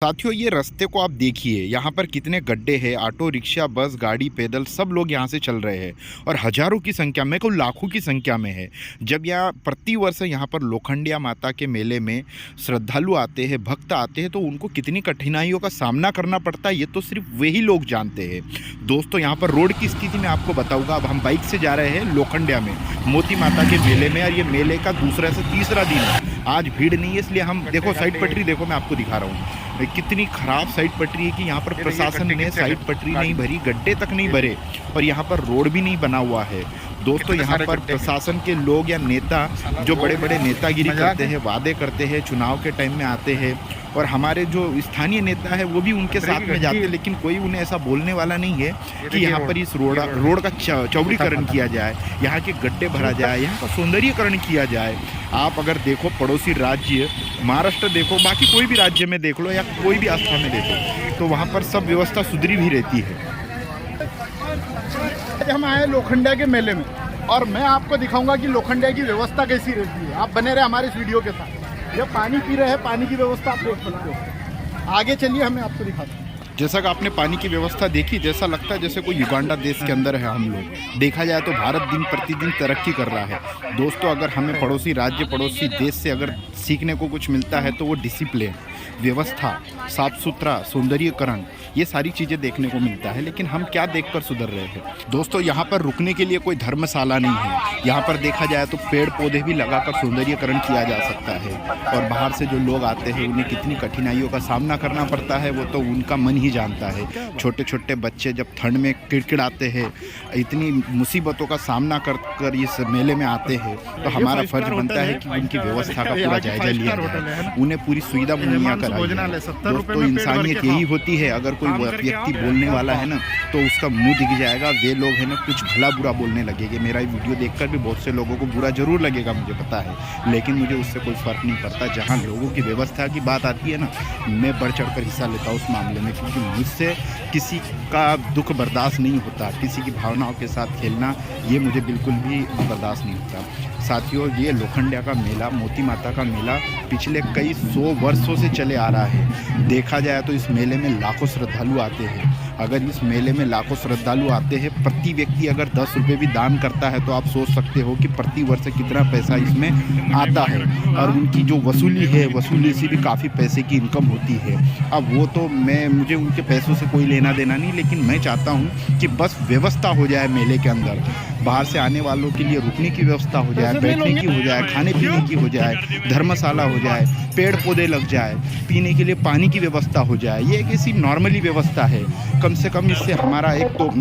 साथियों, ये रास्ते को आप देखिए, यहाँ पर कितने गड्ढे हैं। ऑटो रिक्शा, बस, गाड़ी, पैदल सब लोग यहाँ से चल रहे हैं और हज़ारों की संख्या में, को लाखों की संख्या में है। जब यहाँ प्रतिवर्ष यहाँ पर लोखंडिया माता के मेले में श्रद्धालु आते हैं, भक्त आते हैं, तो उनको कितनी कठिनाइयों का सामना करना पड़ता है ये तो सिर्फ वही लोग जानते हैं। दोस्तों, यहाँ पर रोड की स्थिति मैं आपको बताऊँगा। अब हम बाइक से जा रहे हैं लोखंडिया में, मोती माता के मेले में, और ये मेले का दूसरा से तीसरा दिन है। आज भीड़ नहीं है, इसलिए हम देखो साइड पटरी देखो, मैं आपको दिखा रहा हूँ कितनी खराब साइड पटरी है कि यहाँ पर प्रशासन ने साइड पटरी नहीं भरी, गड्ढे तक नहीं भरे और यहाँ पर रोड भी नहीं बना हुआ है। दोस्तों, यहाँ पर प्रशासन के लोग या नेता जो बड़े बड़े नेतागिरी करते हैं, वादे करते हैं, चुनाव के टाइम में आते हैं और हमारे जो स्थानीय नेता है वो भी उनके साथ में जाते हैं, लेकिन कोई उन्हें ऐसा बोलने वाला नहीं है कि यहाँ पर इस रोड का चौड़ीकरण किया जाए, यहाँ के गड्ढे भरा जाए, यहाँ का सौंदर्यीकरण किया जाए। आप अगर देखो पड़ोसी राज्य महाराष्ट्र देखो, बाकी कोई भी राज्य में देख लो या कोई भी आस्था में देखो, तो वहाँ पर सब व्यवस्था सुधरी भी रहती है। हम आए लोखंडिया के मेले में और मैं आपको दिखाऊंगा कि लोखंडिया की व्यवस्था कैसी रहती है। आप बने रहे हमारे इस वीडियो के साथ। जब पानी पी रहे हैं, पानी की व्यवस्था आप देख सकते हो। आगे चलिए, हमें आपको दिखाते हैं। जैसा कि आपने पानी की व्यवस्था देखी, जैसा लगता है जैसे कोई युगांडा देश के अंदर है हम लोग। देखा जाए तो भारत दिन प्रतिदिन तरक्की कर रहा है। दोस्तों, अगर हमें पड़ोसी राज्य, पड़ोसी देश से अगर सीखने को कुछ मिलता है तो वो डिसिप्लिन, व्यवस्था, साफ सुथरा, सौंदर्यीकरण, ये सारी चीज़ें देखने को मिलता है। लेकिन हम क्या देखकर सुधर रहे हैं? दोस्तों, यहाँ पर रुकने के लिए कोई धर्मशाला नहीं है। यहाँ पर देखा जाए तो पेड़ पौधे भी लगाकर सौंदर्यीकरण किया जा सकता है और बाहर से जो लोग आते हैं उन्हें कितनी कठिनाइयों का सामना करना पड़ता है वो तो उनका मन ही जानता है। छोटे छोटे बच्चे जब ठंड में किड़किड़ाते हैं, इतनी मुसीबतों का सामना कर इस मेले में आते हैं, तो हमारा फर्ज बनता है कि उनकी व्यवस्था का पूरा जायजा लिया जाए, उन्हें पूरी सुविधा मुहैया कराई जाए। दोस्तों, इंसानियत यही होती है। अगर कोई व्यक्ति बोलने वाला है ना तो उसका मुंह दिख जाएगा। वे लोग हैं ना कुछ भला बुरा बोलने लगेंगे। मेरा वीडियो देखकर भी बहुत से लोगों को बुरा जरूर लगेगा, मुझे पता है, लेकिन मुझे उससे कोई फ़र्क नहीं पड़ता। जहाँ लोगों की व्यवस्था की बात आती है ना, मैं बढ़ चढ़कर हिस्सा लेता हूँ उस मामले में, क्योंकि मुझसे किसी का दुख बर्दाश्त नहीं होता। किसी की भावनाओं के साथ खेलना ये मुझे बिल्कुल भी बर्दाश्त नहीं होता। साथियों, ये लोखंडिया का मेला, मोती माता का मेला पिछले कई 100 वर्षों से चले आ रहा है। देखा जाए तो इस मेले में लाखों श्रद्धालु आते हैं। अगर इस मेले में लाखों श्रद्धालु आते हैं, प्रति व्यक्ति अगर 10 रुपये भी दान करता है तो आप सोच सकते हो कि प्रति वर्ष कितना पैसा इसमें आता है। और उनकी जो वसूली है, वसूली से भी काफ़ी पैसे की इनकम होती है। अब वो तो मुझे उनके पैसों से कोई लेना देना नहीं, लेकिन मैं चाहता हूँ कि बस व्यवस्था हो जाए मेले के अंदर। बाहर से आने वालों के लिए रुकने की व्यवस्था हो जाए, बैठने की हो जाए, खाने पीने की हो जाए, धर्मशाला हो जाए, पेड़ पौधे लग जाए, पीने के लिए पानी की व्यवस्था हो जाए। ये एक ऐसी नॉर्मली व्यवस्था है। कम से कम इससे हमारा एक तो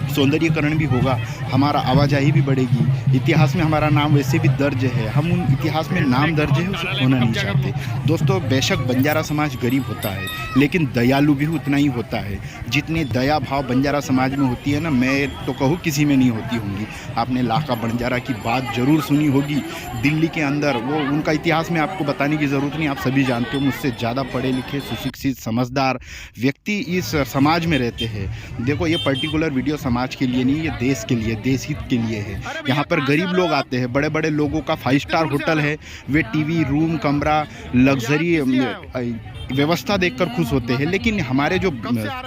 सौंदर्यीकरण भी होगा, हमारा आवाजाही भी बढ़ेगी। इतिहास में हमारा नाम वैसे भी दर्ज है, हम उन इतिहास में नाम दर्ज है उसे खोना नहीं चाहते। दोस्तों, बेशक बंजारा समाज गरीब होता है, लेकिन दयालु भी उतना ही होता है। जितनी दया भाव बंजारा समाज में होती है ना, मैं तो कहूँ किसी में नहीं होती होंगी। आपने लाखा बंजारा की बात जरूर सुनी होगी। दिल्ली के अंदर वो उनका इतिहास में आपको बताने की ज़रूरत नहीं, आप सभी जानते हो। मुझसे ज़्यादा पढ़े लिखे, सुशिक्षित, समझदार व्यक्ति इस समाज में रहते हैं। देखो, ये पर्टिकुलर वीडियो समाज के लिए नहीं, ये देश के लिए, देश हित के लिए है। यहाँ पर गरीब लोग आते हैं, बड़े बड़े लोगों का 5 स्टार होटल है, वे टीवी, रूम, कमरा, लग्जरी व्यवस्था देखकर खुश होते हैं। लेकिन हमारे जो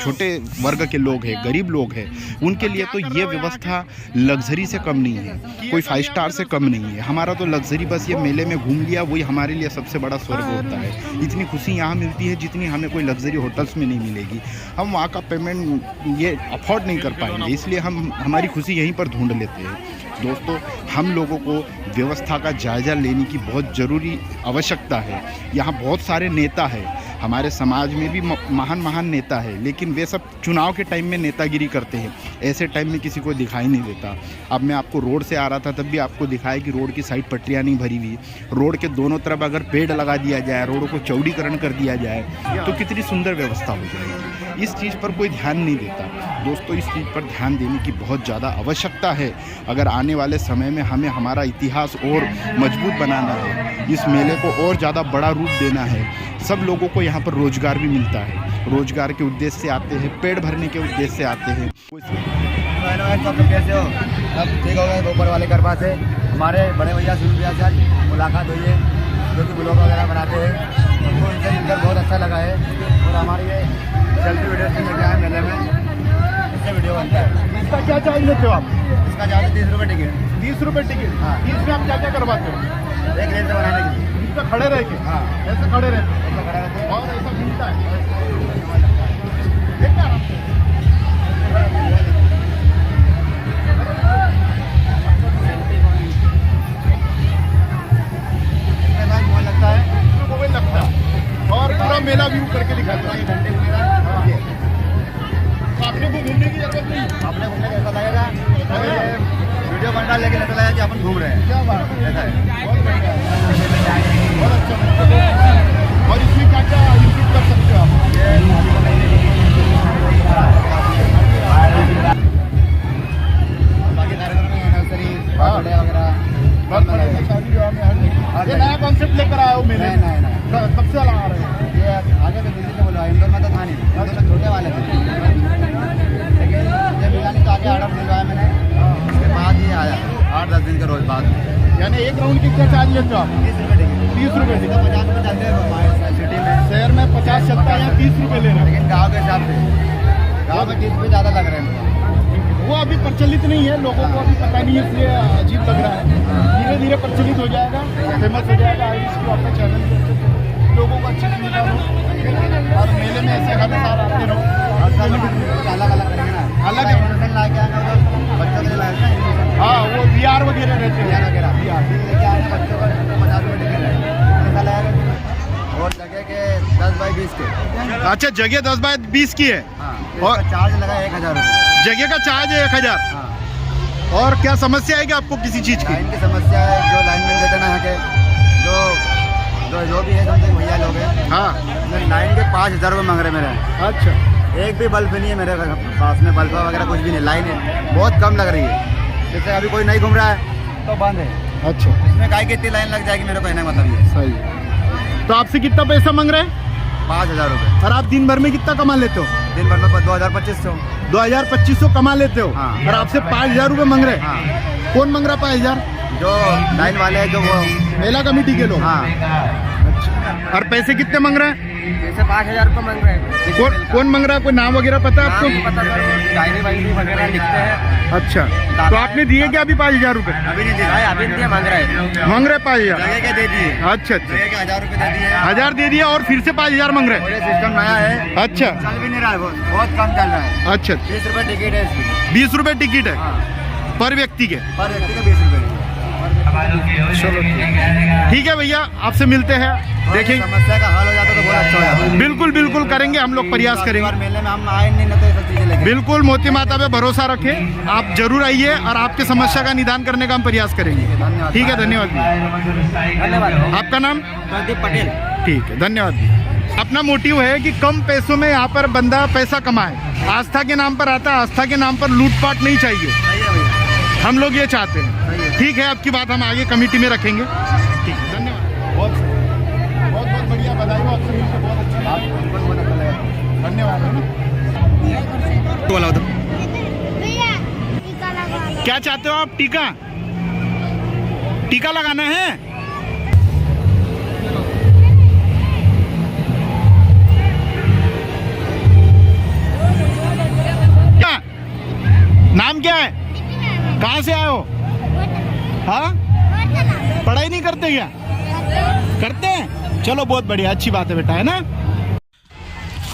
छोटे वर्ग के लोग हैं, गरीब लोग हैं, उनके लिए तो ये व्यवस्था लग्जरी से कम नहीं है, कोई 5 स्टार से कम नहीं है। हमारा तो लग्जरी बस ये मेले में घूम लिया, वही हमारे लिए सबसे बड़ा स्वर्ग होता है। इतनी खुशी यहाँ मिलती है जितनी हमें कोई लग्जरी होटल्स में नहीं मिलेगी। हम वहाँ का पेमेंट ये अफोर्ड नहीं कर पाएंगे, इसलिए हम हमारी खुशी यहीं पर ढूंढ लेते हैं। दोस्तों, हम लोगों को व्यवस्था का जायज़ा लेने की बहुत ज़रूरी आवश्यकता है। यहाँ बहुत सारे नेता हैं, हमारे समाज में भी महान महान नेता है, लेकिन वे सब चुनाव के टाइम में नेतागिरी करते हैं। ऐसे टाइम में किसी को दिखाई नहीं देता। अब मैं आपको रोड से आ रहा था, तब भी आपको दिखाया कि रोड की साइड पटरियाँ नहीं भरी हुई। रोड के दोनों तरफ अगर पेड़ लगा दिया जाए, रोडों को चौड़ीकरण कर दिया जाए, तो कितनी सुंदर व्यवस्था हो जाएगी। इस चीज़ पर कोई ध्यान नहीं देता। दोस्तों, इस चीज़ पर ध्यान देने की बहुत ज़्यादा आवश्यकता है। अगर आने वाले समय में हमें हमारा इतिहास और मजबूत बनाना है, इस मेले को और ज़्यादा बड़ा रूप देना है, सब लोगों को यहाँ पर रोजगार भी मिलता है। रोजगार के उद्देश्य से आते हैं, पेट भरने के उद्देश्य से आते हैं। सब लोग कैसे हो? सब ठीक हो गए ऊपर वाले कृपा से। हमारे बड़े भैया सुन भैया से मुलाकात हुई है। जो कि ब्लॉग वगैरह बनाते हैं, उनको इनसे मिलकर बहुत अच्छा लगा है। और हमारी ये सेल्फी वीडियो से लेके आए मेले में, इससे वीडियो बनता है। इसका क्या चार्ज लेते हो आप? इसका चार्ज 30 रुपये टिकट। 30 रुपये टिकट। हाँ। 30 में आप क्या क्या करवाते हो? एक रेल से बनाने के लिए। इस पे खड़े रह के? हाँ। ऐसे खड़े रहते हैं ऐसा खड़ा रहते हैं। और ऐसा घूमता है। देखना आप। मोबाइल लगता है, मोबाइल लगता है और पूरा मेला व्यू करके दिखाता है। घंटे मेरा तो आपने को घूमने की जरूरत नहीं। आपने घूमने कैसा लगेगा? अगर ये वीडियो बन रहा है लेकिन ऐसा लगेगा कि अपन घूम रहे हैं। क्या बात है, ऐसा है। बहुत अच्छा। और इसमें क्या क्या यूज कर सकते हो आप? बाकी कार्यक्रम में नर्सरी वगैरह बर्थडे, शादी विवाह में हर ये नया कॉन्सेप्ट लेकर आया हो मेले में? नहीं। कब से लगा रहे हैं? ये आगे तो दिल्ली से बोला, इंदौर में तो था नहीं, इंदौर में छोटे वाले थे, लेकिन ये बिरयानी तो आगे ऑर्डर दिलवाया मैंने, उसके बाद ही आया 8-10 दिन के रोज बाद। यानी एक राउंड की क्या चार्ज लेते हो आप? 30 रुपये टिकट। 30 रुपये टिकट। 50 रुपये चलते हैं हमारे सिटी में, शहर में 50 चलता है, यहाँ 30 रुपये ले रहे हैं। लेकिन गाँव के हिसाब से गाँव में 30 रुपये ज़्यादा लग रहे हैं। वो अभी प्रचलित नहीं है, लोगों को अभी पता नहीं है, इसलिए अजीब लग रहा है। धीरे धीरे प्रचलित हो जाएगा, फेमस हो जाएगा। आगे इसको अपने चैनल पे लोगों को अच्छी सुविधा हो और मेले में ऐसे हमेशा आते रहो। हर साल अलग अलग करेंगे ना, अलग है। इनोवेशन ला के आएंगे तो बच्चों के लिए लाए ना इनोवेशन हाँ, वो VR वगैरह रहते हैं। वगैरह लेके आएंगे बच्चों का 50 रुपये टिकट है, ऐसा लगेगा। और जगह के 10 बाई 20 के। अच्छा, जगह 10 बाय 20 की है हाँ, और इसका चार्ज लगा 1000 रुपये। जगह का चार्ज है 1000। हाँ, और क्या समस्या है कि आपको किसी चीज़ की? लाइन की समस्या है, जो लाइनमैन देते ना यहाँ के, जो भी है समथिंग भैया लोग हैं, हाँ। लाइन के 5000 रुपये मांग रहे मेरे। अच्छा, एक भी बल्ब नहीं है मेरे पास में, बल्ब वगैरह कुछ भी नहीं, लाइन है बहुत कम लग रही है। जैसे अभी कोई नहीं घूम रहा है तो बंद है, अच्छा, इसमें काहे की इतनी लाइन लग जाएगी, मेरे को कहने का मतलब ये। सही। तो आपसे कितना पैसा मांग रहे हैं? 5000 रुपये। और आप दिन भर में कितना कमा लेते हो? दिन भर में 2000-2500। 2200 कमा लेते हो। हाँ। और आपसे 5000 रुपये मांग रहे हैं? हाँ, कौन मांग रहा 5000? जो लाइन वाले हैं, जो वो। मेला कमेटी के लोग। हाँ, अच्छा। और पैसे कितने मांग रहे हैं? जैसे 5000 रुपये मांग रहे हैं। कौन मांग रहा है? कोई नाम वगैरह पता है आपको? पता सर, डायरी वायरी वगैरह लिखते हैं। अच्छा, तो आपने दिए क्या अभी 5000 रुपये? अभी नहीं दिया, अभी नहीं दिया, मांग रहे हैं। मांग रहे 5000? जगह के दे दिए, अच्छा अच्छा, जगह के 1000 रुपये दे दिए। 1000 दे दिया और फिर से 5000 मांग रहे और हैं? ये सिस्टम नया है, अच्छा चल भी नहीं रहा है, बहुत कम चल रहा है। अच्छा, 20 रुपये टिकट है इसकी। 20 रुपये टिकट है हाँ, पर व्यक्ति के? पर व्यक्ति का 20 रुपये। चलो ठीक है भैया, आपसे मिलते हैं, देखेंगे। समस्या का हल हो जाता तो बहुत अच्छा हो जाता। बिल्कुल बिल्कुल करेंगे, हम लोग प्रयास करेंगे। मेले में हम आए नहीं ना, तो ये सब चीजें लेके। बिल्कुल, मोती माता पे भरोसा रखें, आप जरूर आइए और आपके समस्या का निदान करने का हम प्रयास करेंगे। धन्यवाद। ठीक है, धन्यवाद भैया। धन्यवाद। आपका नाम? प्रदीप पटेल। ठीक है, धन्यवाद भैया। अपना मोटिव है कि कम पैसों में यहाँ पर बंदा पैसा कमाए, आस्था के नाम पर आता है, आस्था के नाम पर लूटपाट नहीं चाहिए, सही है भैया, हम लोग ये चाहते हैं। सही है। ठीक है, आपकी बात हम आगे कमेटी में रखेंगे। ठीक है, धन्यवाद। बहुत बहुत बढ़िया, बधाई हो, आपसे मिलकर बहुत अच्छा लगा। बिल्कुल बहुत अच्छा लगा। धन्यवाद है ना। बोला उधर। भैया टीका लगवाना। क्या चाहते हो आप? टीका? टीका लगाना है? क्या नाम क्या है? कहाँ से आए हो? हाँ, पढ़ाई नहीं करते क्या? करते हैं, चलो बहुत बढ़िया, अच्छी बात है बेटा, है ना।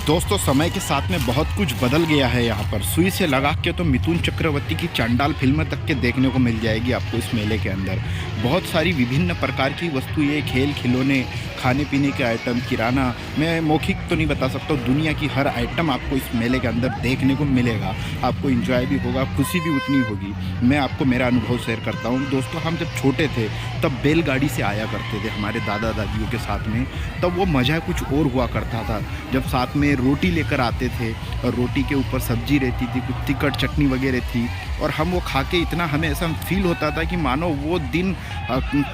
दोस्तों, समय के साथ में बहुत कुछ बदल गया है यहाँ पर। सुई से लगा के तो मिथुन चक्रवर्ती की चांडाल फिल्म तक के देखने को मिल जाएगी आपको इस मेले के अंदर। बहुत सारी विभिन्न प्रकार की वस्तुएं, खेल खिलौने, खाने पीने के आइटम, किराना, मैं मौखिक तो नहीं बता सकता, दुनिया की हर आइटम आपको इस मेले के अंदर देखने को मिलेगा। आपको एंजॉय भी होगा, खुशी भी उतनी होगी। मैं आपको मेरा अनुभव शेयर करता हूँ। दोस्तों, हम जब छोटे थे तब बैलगाड़ी से आया करते थे हमारे दादा दादियों के साथ में, तब वो मज़ा कुछ और हुआ करता था। जब साथ में रोटी लेकर आते थे और रोटी के ऊपर सब्जी रहती थी, कुछ तिखट चटनी वगैरह थी, और हम वो खा के इतना हमें ऐसा फील होता था कि मानो वो दिन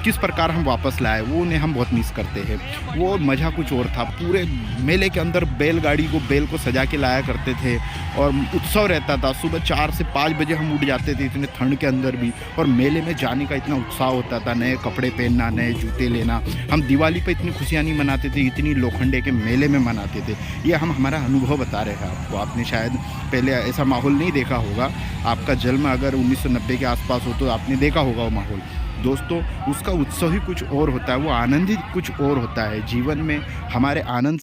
किस प्रकार हम वापस लाए, वो उन्हें हम बहुत मिस करते हैं। वो मज़ा कुछ और था। पूरे मेले के अंदर बैल को सजा के लाया करते थे और उत्सव रहता था। सुबह 4 से 5 बजे हम उठ जाते थे इतने ठंड के अंदर भी, और मेले में जाने का इतना उत्साह होता था, नए कपड़े पहनना, नए जूते लेना। हम दिवाली पे इतनी खुशियाँ नहीं मनाते थे, इतनी लोखंडे के मेले में मनाते थे। ये हम हमारा अनुभव बता रहे हैं आपको। आपने शायद पहले ऐसा माहौल नहीं देखा होगा। आपका जन्म अगर 1990 के आसपास हो तो आपने देखा होगा वो माहौल। दोस्तों, उसका उत्सव ही कुछ और होता है, वो आनंद ही कुछ और होता है। जीवन में हमारे आनंद